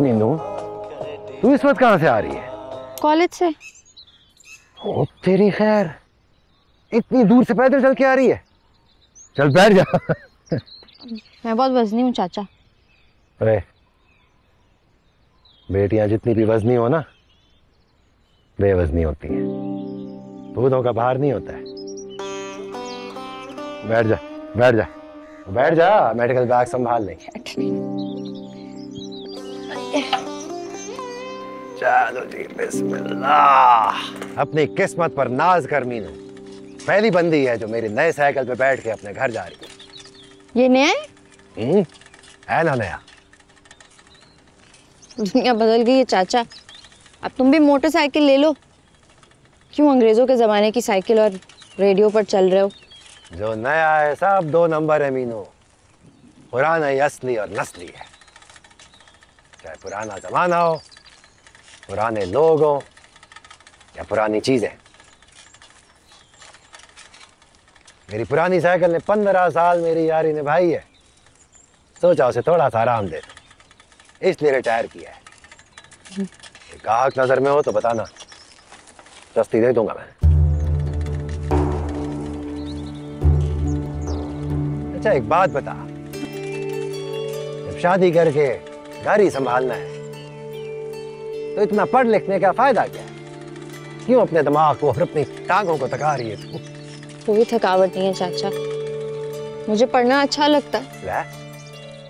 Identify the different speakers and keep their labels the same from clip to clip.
Speaker 1: मीनू, तू इस वक्त कहाँ से आ रही है?
Speaker 2: कॉलेज से।
Speaker 1: ओ तेरी खैर, इतनी दूर से पैदल चल के आ रही है? चल बैठ जा।
Speaker 2: मैं बहुत वजनी हूँ चाचा।
Speaker 1: अरे बेटियां जितनी भी वजनी हो ना, बेवजनी होती हैं। दूधों का भार नहीं होता है। बैठ जा, बैठ जा, बैठ जा, मेडिकल बैग संभाल लेंगे। चलो जी, बिस्मिल्लाह। अपनी किस्मत पर नाज कर मीनू, पहली बंदी है जो मेरे नए साइकिल पे बैठ के अपने घर जा रही है।
Speaker 2: ये नया
Speaker 1: है ना नया?
Speaker 2: दुनिया बदल गई है चाचा, अब तुम भी मोटरसाइकिल ले लो। क्यों अंग्रेजों के जमाने की साइकिल और रेडियो पर चल रहे हो?
Speaker 1: जो नया है सब 2 नंबर है मीनू। पुराना ही असली और नस्ली है। चाहे पुराना जमाना हो, पुराने लोग हो या पुरानी चीजें। मेरी पुरानी साइकिल ने 15 साल मेरी यारी निभाई है। सोचा उसे थोड़ा सा आराम दे, इसलिए रिटायर किया है। ग्राहक नजर में हो तो बताना, सस्ती दे दूंगा मैं। अच्छा एक बात बता, जब शादी करके घर ही संभालना है तो इतना पढ़ लिखने का फायदा क्या है? क्यों अपने दिमाग को और अपनी टांगों को थका रही है तू?
Speaker 2: कोई थकावट नहीं है चाचा, मुझे पढ़ना अच्छा लगता है।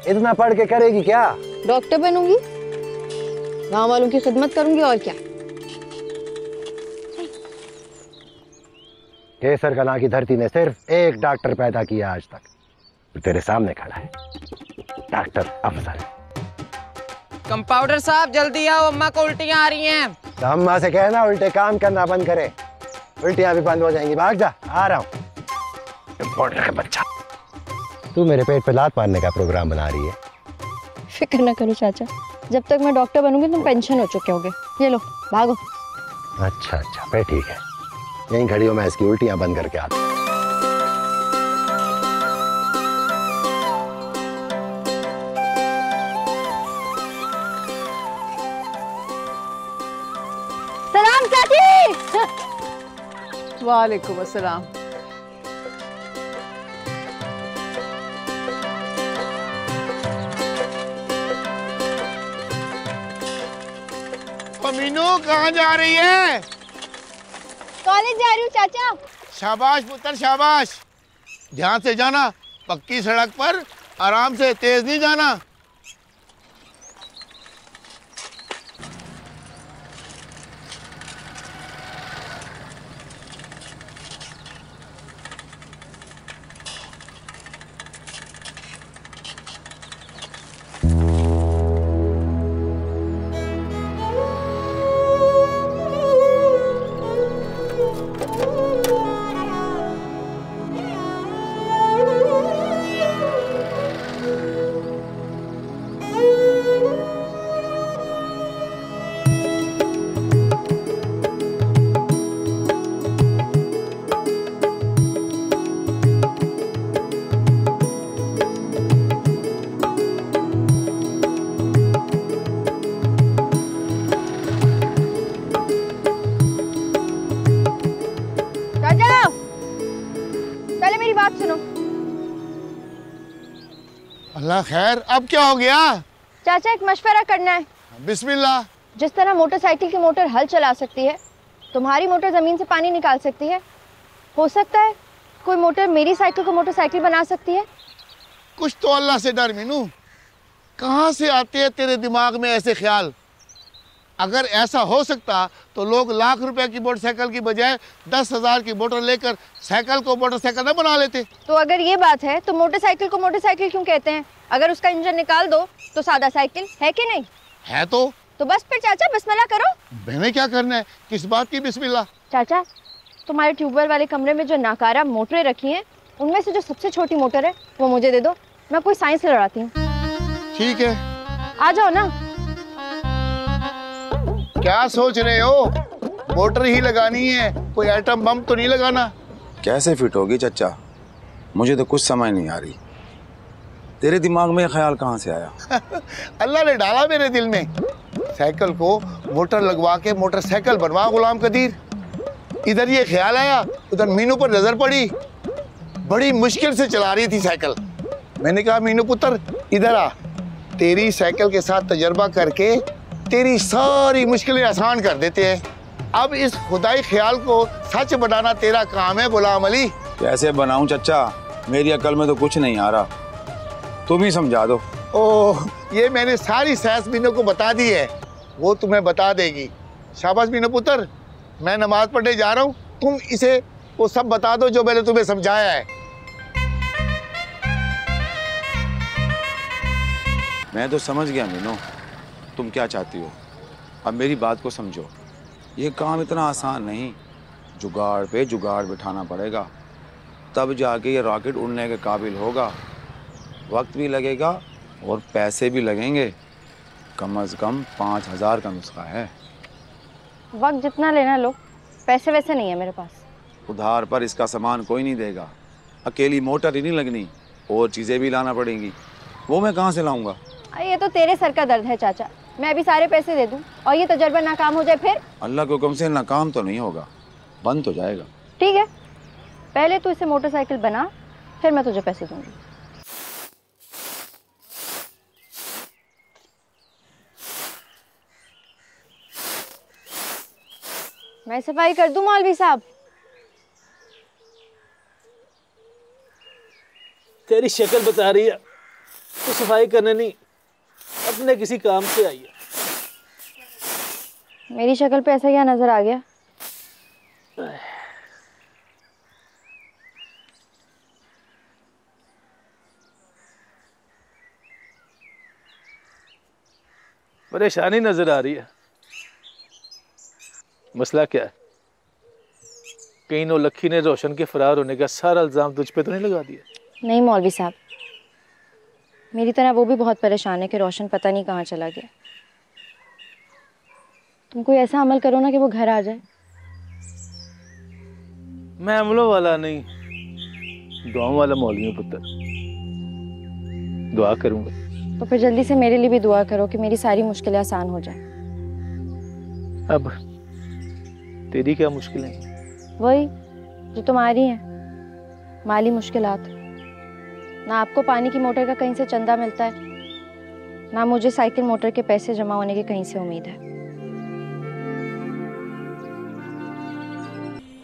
Speaker 1: इतना पढ़ के करेगी क्या?
Speaker 2: डॉक्टर बनूंगी, गांव वालों की खिदमत करूंगी, और क्या।
Speaker 1: केसर कला की धरती ने सिर्फ एक डॉक्टर पैदा किया आज तक, तो तेरे सामने खड़ा है, डॉक्टर अफजल।
Speaker 3: कंपाउंडर साहब जल्दी आओ, अम्मा को उल्टियां आ रही हैं।
Speaker 1: तो अम्मा से कहना उल्टे काम करना बंद करे, उल्टियां भी बंद हो जाएंगी। भाग जा, आ रहा हूँ। बच्चा, तू मेरे पेट पे लात मारने का प्रोग्राम बना रही है।
Speaker 2: फिक्र न करो चाचा, जब तक मैं डॉक्टर बनूंगी तुम पेंशन हो चुके होगे। ये लो, भागो।
Speaker 1: अच्छा अच्छा, फिर ठीक है, यहीं खड़ी हो, मैं इसकी उल्टियां बंद करके आता हूँ।
Speaker 2: सलाम चाची।
Speaker 4: वालेकुम अस्सलाम।
Speaker 5: मीनू कहाँ जा रही है?
Speaker 2: कॉलेज जा रही हूँ चाचा।
Speaker 5: शाबाश पुत्र शाबाश, ध्यान से जाना, पक्की सड़क पर आराम से, तेज नहीं जाना। अल्लाह खैर, अब क्या हो गया?
Speaker 2: चाचा एक मशवरा करना है।
Speaker 5: बिस्मिल्लाह।
Speaker 2: जिस तरह मोटरसाइकिल की मोटर हल चला सकती है, तुम्हारी मोटर जमीन से पानी निकाल सकती है, हो सकता है कोई मोटर मेरी साइकिल को मोटरसाइकिल बना सकती है।
Speaker 5: कुछ तो अल्लाह से डर मीनू, कहाँ से आते हैं तेरे दिमाग में ऐसे ख्याल? अगर ऐसा हो सकता तो लोग लाख रुपए की मोटरसाइकिल की बजाय 10,000 की मोटर लेकर साइकिल को मोटरसाइकिल न बना लेते।
Speaker 2: तो अगर ये बात है तो मोटरसाइकिल को मोटरसाइकिल क्यों कहते हैं? अगर उसका इंजन निकाल दो तो सादा साइकिल है कि नहीं?
Speaker 5: है तो
Speaker 2: बस फिर चाचा बिस्मिल्लाह करो।
Speaker 5: मैंने क्या करना है? किस बात की बिस्मिल्लाह?
Speaker 2: चाचा तुम्हारे ट्यूबवेल वाले कमरे में जो नाकारा मोटरें रखी हैं, उनमें से जो सबसे छोटी मोटर है वो मुझे दे दो, मैं कोई साइंस लड़ाती हूँ।
Speaker 5: ठीक है,
Speaker 2: आ जाओ ना।
Speaker 5: क्या सोच रहे हो? मोटर ही लगानी है, कोई एटम बम तो नहीं लगाना।
Speaker 6: कैसे फिट होगी चचा? मुझे तो कुछ समझ नहीं आ रही।
Speaker 4: तेरे दिमाग में ख्याल कहाँ से आया?
Speaker 5: अल्लाह ने डाला मेरे दिल में। साइकिल को मोटर लगवा के मोटरसाइकिल बनवा गुलाम कदीर। इधर ये ख्याल आया, उधर मीनू पर नजर पड़ी, बड़ी मुश्किल से चला रही थी साइकिल। मैंने कहा मीनू पुत्र इधर आ, तेरी साइकिल के साथ तजर्बा करके तेरी सारी मुश्किलें आसान कर देते हैं। अब इस खुदाई ख्याल को सच बनाना तेरा काम है गुलाम अली।
Speaker 4: कैसे बनाऊं चचा, मेरी अकल में तो कुछ नहीं आ रहा, तुम ही समझा दो।
Speaker 5: ओह, ये मैंने सारी साइंस मीनू को बता दी है, वो तुम्हें बता देगी। शाबाश मीनू पुत्र, मैं नमाज पढ़ने जा रहा हूँ, तुम इसे वो सब बता दो जो मैंने तुम्हें समझाया है।
Speaker 4: मैं तो समझ गया मीनू, तुम क्या चाहती हो। अब मेरी बात को समझो, ये काम इतना आसान नहीं, जुगाड़ पे जुगाड़ बिठाना पड़ेगा, तब जाके ये रॉकेट उड़ने के काबिल होगा। वक्त भी लगेगा और पैसे भी लगेंगे, कम से कम 5,000 का नुस्खा है।
Speaker 2: वक्त जितना लेना लो, पैसे वैसे नहीं है मेरे पास।
Speaker 4: उधार पर इसका सामान कोई नहीं देगा, अकेली मोटर ही नहीं लगनी, और चीज़ें भी लाना पड़ेंगी, वो मैं कहाँ से लाऊंगा।
Speaker 2: ये तो तेरे सर का दर्द है चाचा, मैं अभी सारे पैसे दे दूं और ये तजर्बा नाकाम हो जाए फिर?
Speaker 4: अल्लाह के हुक्म से नाकाम तो नहीं होगा, बंद तो जाएगा।
Speaker 2: ठीक है, पहले तू इसे मोटरसाइकिल बना, फिर मैं तुझे पैसे दूंगी। मैं सफाई कर दूं मौलवी साहब?
Speaker 6: तेरी शक्ल बता रही है तो सफाई करने नहीं, अपने किसी काम से आई है।
Speaker 2: मेरी शक्ल पे ऐसा क्या नजर आ गया?
Speaker 6: परेशानी नजर आ रही है, मसला क्या है? कहीं नौलखी ने रोशन के फरार होने का सारा इल्जाम तुझ पे तो नहीं लगा दिया?
Speaker 2: नहीं मौलवी साहब, मेरी तरह वो भी बहुत परेशान है कि रोशन पता नहीं कहाँ चला गया। तुम कोई ऐसा अमल करो ना कि वो घर आ जाए।
Speaker 6: मैं अमलों वाला नहीं, दुआओं वाला मौलवी हूं पुत्र, दुआ करूंगा।
Speaker 2: तो फिर जल्दी से मेरे लिए भी दुआ करो कि मेरी सारी मुश्किलें आसान हो जाए।
Speaker 6: अब तेरी क्या मुश्किलें?
Speaker 2: वही जो तुम्हारी हैं, माली मुश्किलात। ना आपको पानी की मोटर का कहीं से चंदा मिलता है, ना मुझे साइकिल मोटर के पैसे जमा होने की कहीं से उम्मीद है।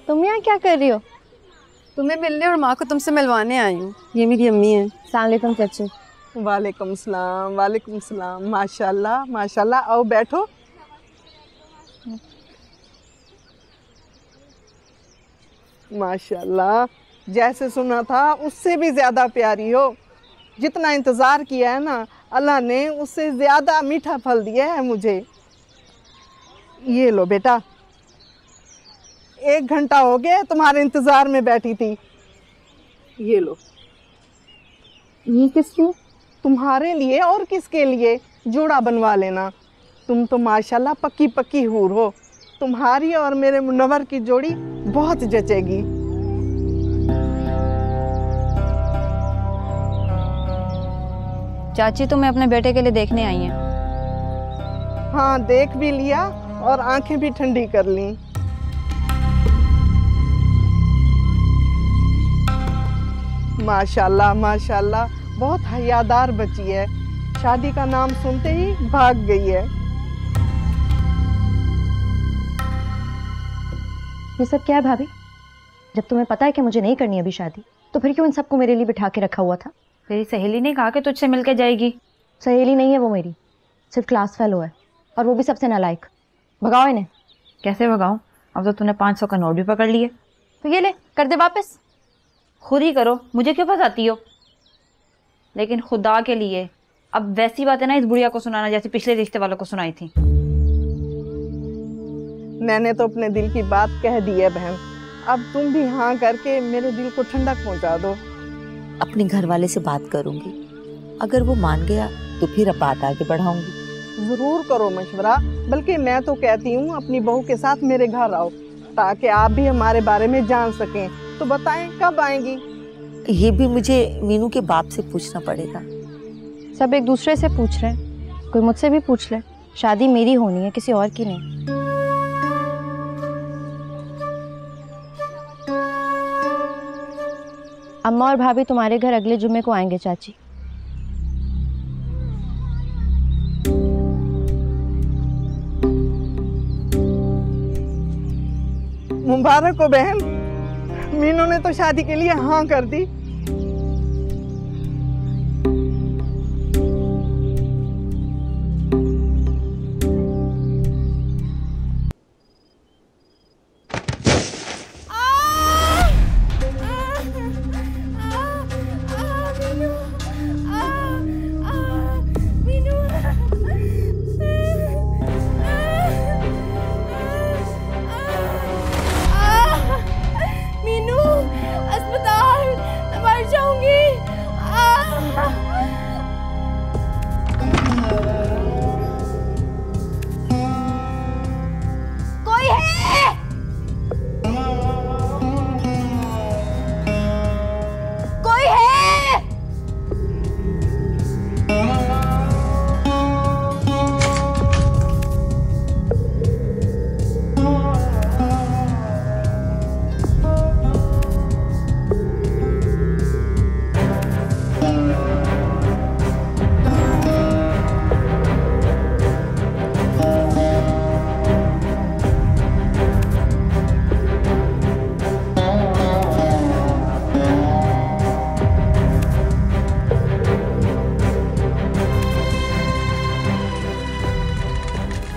Speaker 2: तुम यहाँ क्या कर रही हो?
Speaker 7: तुम्हें मिलने और माँ को तुमसे मिलवाने आई हूँ। ये मेरी अम्मी है।
Speaker 2: अस्सलाम वालेकुम चाची।
Speaker 7: वालेकुम सलाम। वालेकुम सलाम। माशाल्लाह माशाल्लाह, आओ बैठो। माशाल्लाह, जैसे सुना था उससे भी ज़्यादा प्यारी हो। जितना इंतज़ार किया है ना, अल्लाह ने उससे ज़्यादा मीठा फल दिया है मुझे। ये लो बेटा, 1 घंटा हो गया तुम्हारे इंतज़ार में बैठी थी। ये लो।
Speaker 2: ये किस लिए?
Speaker 7: तुम्हारे लिए और किसके लिए, जोड़ा बनवा लेना। तुम तो माशाल्लाह पक्की पक्की हूर हो, तुम्हारी और मेरे मुनव्वर की जोड़ी बहुत जचेगी।
Speaker 2: चाची तो मैं अपने बेटे के लिए देखने आई हैं।
Speaker 7: हाँ, देख भी लिया और आंखें भी ठंडी कर ली। माशाल्लाह माशाल्लाह, बहुत हयादार बच्ची है। शादी का नाम सुनते ही भाग गई है।
Speaker 2: ये सब क्या है भाभी? जब तुम्हें पता है कि मुझे नहीं करनी अभी शादी, तो फिर क्यों इन सबको मेरे लिए बिठा के रखा हुआ था? तेरी सहेली ने कहा कि तुझसे मिलके जाएगी। सहेली नहीं है वो मेरी, सिर्फ क्लास फेलो है, और वो भी सबसे नालायक। भगाओ इन्हें। कैसे भगाऊं? अब तो तूने 500 का नोट भी पकड़ लिए, तो ये ले कर दे वापस। खुद ही करो, मुझे क्यों फंसाती हो? लेकिन खुदा के लिए अब वैसी बातें ना इस बुढ़िया को सुनाना जैसे पिछले रिश्ते वालों को सुनाई थी।
Speaker 7: मैंने तो अपने दिल की बात कह दी है बहन, अब तुम भी हाँ करके मेरे दिल को ठंडक पहुंचा दो।
Speaker 8: अपने घर वाले से बात करूंगी, अगर वो मान गया तो फिर अब बात आगे बढ़ाऊंगी।
Speaker 7: जरूर करो मशवरा, बल्कि मैं तो कहती हूँ अपनी बहू के साथ मेरे घर आओ, ताकि आप भी हमारे बारे में जान सकें। तो बताएं कब आएंगी?
Speaker 8: ये भी मुझे मीनू के बाप से पूछना पड़ेगा।
Speaker 2: सब एक दूसरे से पूछ रहे हैं, कोई मुझसे भी पूछ ले। शादी मेरी होनी है, किसी और की नहीं। अम्मा और भाभी तुम्हारे घर अगले जुम्मे को आएंगे चाची।
Speaker 7: मुबारक हो बहन, मीनू ने तो शादी के लिए हाँ कर दी।
Speaker 2: मीनू, अस्पताल, मैं मर जाऊंगी। कोई है? कोई है?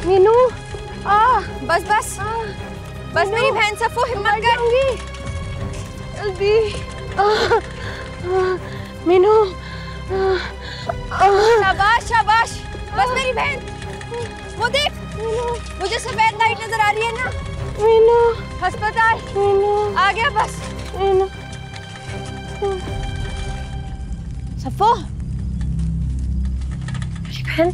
Speaker 2: मीनू, बस बस बस मेरी बहन सफो, हिम्मत कर। जल्दी मीनू, शाबाश शाबाश, बस मेरी बहन। वो देख, मुझे सफेद लाइट नजर आ रही है ना। मीनू, अस्पताल, मीनू आ गया बस। मीनू, सफो मेरी बहन।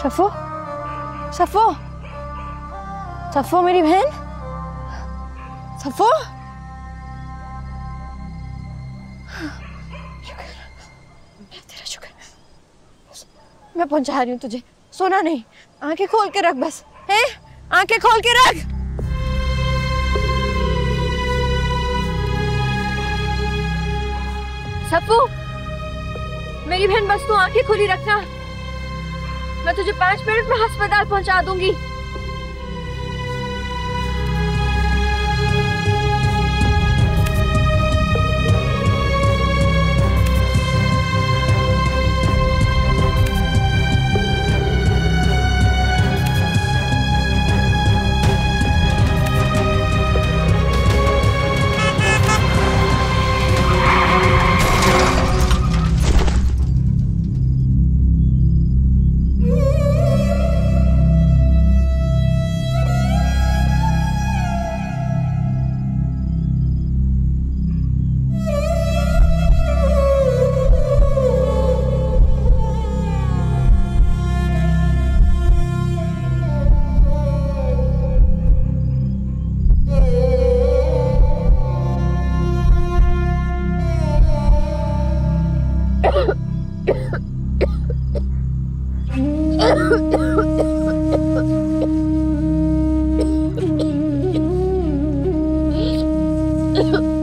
Speaker 2: सफो, सफो, सफो मेरी बहन, सफो। तेरा शुक्र, मैं पहुंचा रही हूँ तुझे। सोना नहीं, आंखें खोल के रख बस, हैं? आंखें खोल के रख। सफो मेरी बहन, बस तू आंखें खुली रखना। मैं तुझे 5 मिनट में अस्पताल पहुंचा दूंगी।
Speaker 9: Ugh.